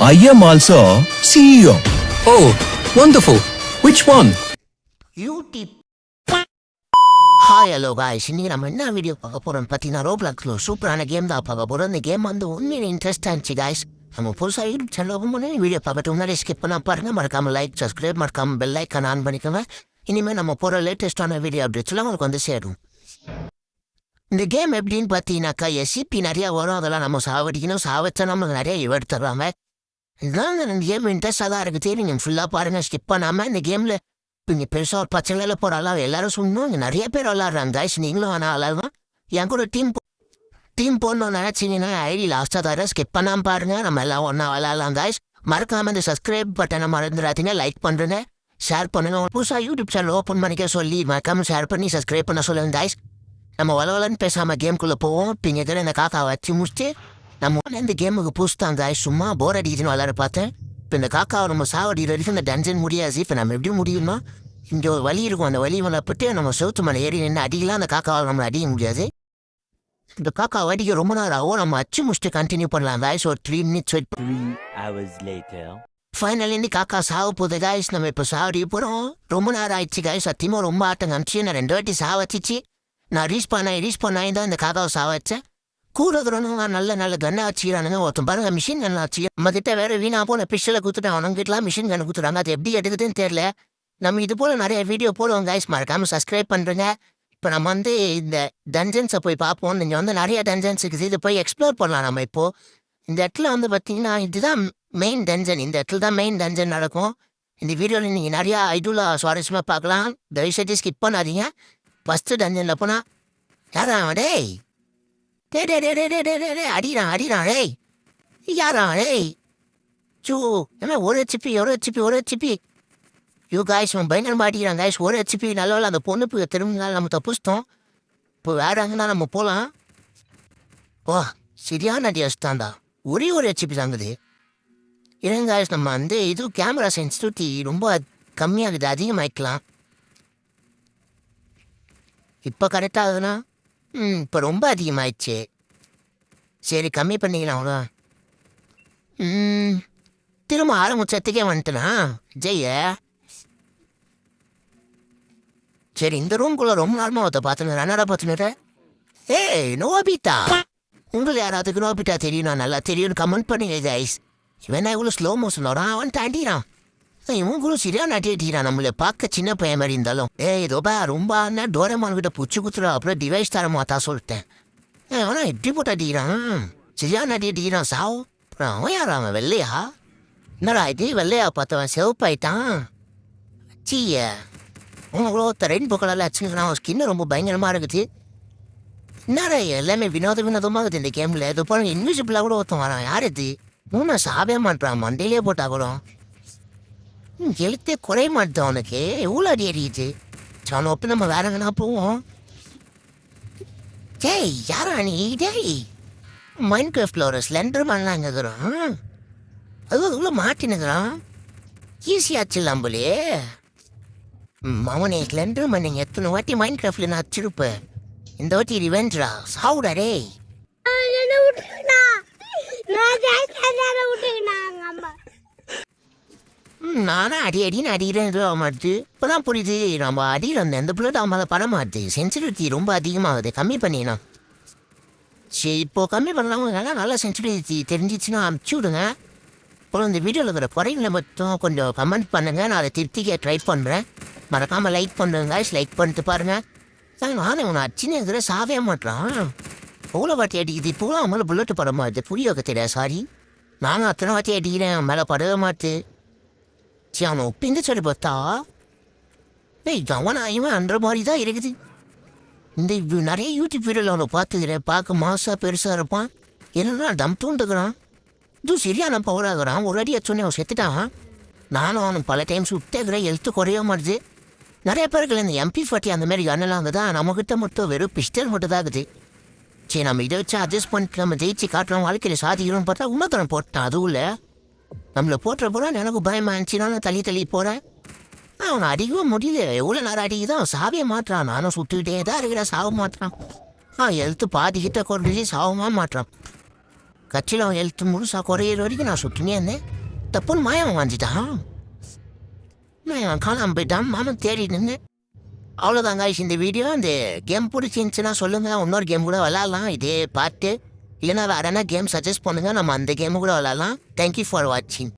I am also CEO. Oh, wonderful. Which one? YouTube. Hi hello guys, இன்னைக்கு நம்ம என்ன video பார்க்க போகிறோம் பார்த்தீங்கன்னா, ரோப்ளாக்ஸில் சூப்பரான கேம் தான் பார்க்க போகிறோம். இந்த கேம் வந்து உண்மையிலே இன்ட்ரெஸ்டாக இருந்துச்சு காய்ஸ். நம்ம புதுசாக யூடியூப் சேனல் ஓப்பன் பண்ணி வீடியோ பார்க்கறது முன்னாடி ஸ்கிப் பண்ணால் பாருங்கள். மறக்காமல் லைக், சப்ஸ்கிரைப், மறக்காமல் பெல் ஐக்கான் ஆன் பண்ணிக்கோங்க. இனிமேல் நம்ம போகிற லேட்டஸ்ட்டான வீடியோ அப்டேட்ஸ்லாம் உங்களுக்கு வந்து சேரும். இந்த கேம் எப்படின்னு பார்த்தீங்கன்னாக்கா, எஸ்சிபி நிறையா வரும், அதெல்லாம் நம்ம சாவடிக்கணும். சாவச்சா நம்மளுக்கு நிறைய இவர் தருவாங்க. இதெல்லாம் இந்த கேம் இன்ட்ரெஸ்டாக தான் இருக்குது. நீங்கள் ஃபுல்லாக பாருங்கள், ஸ்கிப் பண்ணாமல். இந்த கேமில் இப்போ இங்கே பெருசாக ஒரு பச்சையில் போகிறாலாம், எல்லாரும் சொல்லணும். இங்கே நிறைய பேர் விளாட்றாங்க காய்ஸ். நீங்களும் ஆனால் விளாட்லாம். என் கூட டீம் போடணும்னு நினச்சிங்கன்னா ஐடி லாஸ்ட்டாக தர ஸ்கிப் பண்ணாமல் பாருங்கள். நம்ம எல்லாம் ஒன்றா விளாட்லாம் காய்ஸ். மறக்காமல் இந்த சப்ஸ்கிரைப் பட்டனை மறந்துடாதீங்க. லைக் பண்ணுறேங்க, ஷேர் பண்ணுங்க. புதுசாக யூடியூப் சேனல் ஓப்பன் பண்ணிக்க சொல்லி மறக்காமல் ஷேர் பண்ணி சப்ஸ்கிரைப் பண்ண சொல்லுங்கள் காய்ஸ். நம்ம வளவலன்னு பேசாமல் கேமுக்குள்ளே போவோம். இப்போ இங்கே இருக்கிற இந்த காக்கா வச்சு முடிச்சுட்டு நம்ம இந்த கேமுக்கு புதுசுதான் காய்ஸ். சும்மா போர் அடிக்குதுன்னு விளாட பார்த்தேன். இப்போ இந்த காக்காவை நம்ம சாவடிக்கிற வரைக்கும் இந்த டன்ஜன் முடியாது. இப்போ நம்ம எப்படி முடியும்னா, இங்கே ஒரு வழி இருக்கும். அந்த வழி வளர்ப்பிட்டு நம்ம செவுத்து மேலே ஏறி நின்று அடிக்கலாம். அந்த காக்காவை நம்ம அடிக்க முடியாது. இந்த காக்காவை அடிக்க ரொம்ப நேரம் ஆகும். நம்ம அச்சு முடிச்சுட்டு கண்டினியூ பண்ணலாம் காய்ஸ். ஒரு 3 minutes wait. 3 hours later. Finally இந்த காக்கா சாவ போகுது காய்ஸ். நம்ம இப்போ சாவடி போகிறோம். ரொம்ப நேரம் ஆயிடுச்சு காய்ஸ். சத்தியமாக ரொம்ப ஆட்டம் காமிச்சு நான் 2 வாட்டி சாவச்சிச்சு. நான் ரீச் பண்ணாய் தான் இந்த காக்காவை சாவச்சேன். கூட இருக்கிறவங்க நல்ல கன்னை வச்சுக்கிறானுங்க. ஒருத்தன் பாருங்க மிஷின் கன் வச்சு நம்ம கிட்ட வேற வீணா போன பிஷலை கொடுத்துட்டு அவனுங்கிட்டலாம் மிஷின் கன் கொடுத்துறாங்க. அது எப்படி எடுக்குதுன்னு தெரியல. நம்ம இது போல் நிறைய வீடியோ போடுவோம் கைஸ். மறக்காமல் சப்ஸ்கிரைப் பண்ணுறேங்க. இப்போ நம்ம வந்து இந்த டன்ஜன்ஸை போய் பார்ப்போம். இங்கே வந்து நிறைய டன்ஜன்ஸ் இருக்குது. இது போய் எக்ஸ்ப்ளோர் பண்ணலாம் நம்ம. இப்போது இந்த இடத்துல வந்து பார்த்தீங்கன்னா இதுதான் மெயின் டன்ஜன். இந்த இடத்துல தான் மெயின் டன்ஜன் நடக்கும். இந்த வீடியோவில் நீங்கள் நிறையா ஐடியில் சுவாரஸ்யமாக பார்க்கலாம். தயவுசெய்து ஸ்கிப் பண்ணாதீங்க. ஃபஸ்ட்டு டன்ஜனில் போனால் யாரா டேய் அடிறான் டேய் யாரா டேய் சூ என்ன ஒரு ஹெச்பி யூ காய்ஸ் நம்ம பயங்கரமாக அடிக்கிறான் காய்ஸ். ஒரு ஹெச்பி நல்ல அந்த பொண்ணு திரும்பினாலும் நம்ம தப்புச்சிட்டோம். இப்போ வேற எங்கன்னா நம்ம போகலாம். ஓ சரியான அடி வச்சுட்டான்டா. ஒரே ஒரு ஹெச்பி தாங்குது. இல்லைங்க காய்ஸ், நம்ம வந்து இது கேமரா சென்சிட்டிவிட்டி ரொம்ப கம்மியாகுது. அதிகமாகிக்கலாம். இப்போ கரெக்டாகுதுண்ணா. இப்போ ரொம்ப அதிகமாகிடுச்சு. சரி கம்மி பண்ணிக்கலாம் அவ்வளோ. திரும்ப ஆரம்பிச்சத்துக்கே வந்துட்டுனா ஜெய. சரி இந்த ரூம்குள்ளே ரொம்ப நார்மலாக ஒருத்த பார்த்துன்னு என்னடா பார்த்துன்னு. ஏய் நோபிட்டா, உங்களுக்கு யாராவதுக்கு நோபிட்டா தெரியும்? நான் நல்லா தெரியும்னு கமெண்ட் பண்ணுங்க கைஸ். இவனா இவ்வளோ ஸ்லோ மோஷன் வரான், அவன் தாண்டிறான். இவன் கூட சரியான அட்டிக்கிறான். நம்மளை பார்க்க சின்ன பையன் மாதிரி இருந்தாலும் இதோபா ரொம்ப டோரமான் கிட்ட புச்சு குத்துறா. அப்புறம் டிவைஸ் தர மாட்டா சொல்லிட்டேன். அவனா எப்படி போட்டு அடிக்கிறான், சரியான அடிக்கிறான். சாவ் அப்புறம் அவன் யாரா? அவன் வெள்ளையா? என்னடா இது வெள்ளையா பார்த்தவன் சிவப்பாயிட்டான். சீய உங்களோ ரெயின்போ கலரில் வச்சுக்கிறான். அவன் ஸ்கின்னு ரொம்ப பயங்கரமாக இருக்குது. என்னடா எல்லாமே வினோதமாக இருக்குது இந்த கேமில். இது போல இன்விசிபிளாக கூட ஒருத்தன் வரான். யார் இது? மூணு சாவே மாட்டான். மண்டையிலே போட்டா கூட எழுத்தே குறைய மாட்டேன். அவனுக்கு எவ்வளோ அடி அடிக்குது. அவனை ஒப்பு நம்ம வேற எங்கன்னா போவோம். டேய் யாரா நீ? டேய் மைண்ட் கிராஃப்டில் ஒரு ஸ்லெண்டர் மேன்லாம் அங்கே இருக்கிறான். அது இவ்வளோ மாட்டினுக்கிறான். ஈஸியாச்சு நம்பளே. அவனே ஸ்லெண்டர் மேன் நீங்கள் எத்தனை வாட்டி மைண்ட் கிராஃப்டில் நான் வச்சிருப்பேன். இந்த வாட்டி ரிவெஞ்சுடா. சாவுடா டேய். நானும் அடின்னு அடிக்கிறேன் மாட்டுது. இப்போ தான் புரியுது நம்ம அடியில் அந்த எந்த பிள்ளை அவன் பட மாட்டுது. சென்சிட்டிவிட்டி ரொம்ப அதிகமாகுது. கம்மி பண்ணிடணும். சரி இப்போது கம்மி பண்ணலாம். நல்லா சென்சிட்டிவிட்டி தெரிஞ்சிச்சுன்னா அனுப்பிச்சி விடுங்க. அப்புறம் இந்த வீடியோவில் இருக்கிற குறைகளை மட்டும் கொஞ்சம் கமெண்ட் பண்ணுங்கள். நான் அதை திருப்திக்க ட்ரை பண்ணுறேன். மறக்காமல் லைக் பண்ணுறேங்க. லைக் பண்ணிட்டு பாருங்கள். நானும் இவனை அச்சின்னு இருக்கிற சாவே மாட்டான். எவ்வளோ வாட்டி அடிக்குது. இப்போ அவன் மேலே புல்லட்டு பட மாட்டுது. புரிய வைக்க தெரியாது. சாரி, நானும் அத்தனை வாட்டி அடிக்கிறேன். மேலே படவே மாட்டு. சரி அவனை ஒப்பிந்து சொல்லி பார்த்தா ஏய் அவனா இவன் அன்ற மாதிரி தான் இருக்குது. இந்த நிறைய யூடியூப் வீடியோவில் அவனை பார்த்துக்கிறேன். பார்க்க மாசாக பெருசாக இருப்பான். என்னன்னா தம் தூண்டுக்கிறான். இதுவும் சரியான பவராகிறான். ஒரு அடி சொன்னே அவன் செத்துட்டான். நானும் அவனும் பல டைம் சுட்டேக்கிறேன். எழுத்து குறைய மாட்டுது. நிறைய பேருக்கு இந்த MP40 அந்த மாதிரி கண்ணெல்லாம் அங்கே தான். நம்மக்கிட்ட மட்டும் வெறும் பிஸ்டல் மட்டும் தான் இருக்குது. சரி நம்ம இதை வச்சு அட்ஜஸ்ட் பண்ணிட்டு நம்ம ஜெயிச்சு காட்டுறோம். வாழ்க்கையில் சாதிக்கிறோம்னு பார்த்தா உன்னத்தனம் போட்டான். அதுவும் இல்லை நம்மளை போட்டுற போகிறான். எனக்கு பயமாக இருந்துச்சு. நான் தள்ளி போகிறேன். அவனை அடிக்கவும் முடியல. எவ்வளோ நேரம் அடிக்குதான் சாவிய மாட்டுறான். நானும் சுட்டுக்கிட்டே தான் இருக்கிறேன். சாவ மாட்டுறான். எழுத்து பாதிக்கிட்ட கொண்டு சாவமாக மாட்டுறான். கட்சியில் அவன் எழுத்து முழுசாக குறையிற வரைக்கும் நான் சுற்றினே இருந்தேன். தப்புன்னு மாயவன் வாஞ்சிட்டான். மாயவன் காணாமல் போயிட்டான். மாமன் தேடி நின்று. அவ்வளோதான் காய்ஸ் இந்த வீடியோ. இந்த கேம் பிடிச்சிருந்துச்சுன்னா சொல்லுங்கள், இன்னொரு கேம் கூட விளாட்லாம் இதே பார்த்து. இல்லைன்னா வேறு என்ன கேம் சஜஸ்ட் பண்ணுங்கள், நம்ம அந்த கேமு கூட விளாட்லாம். தேங்க்யூ ஃபார் வாட்சிங்.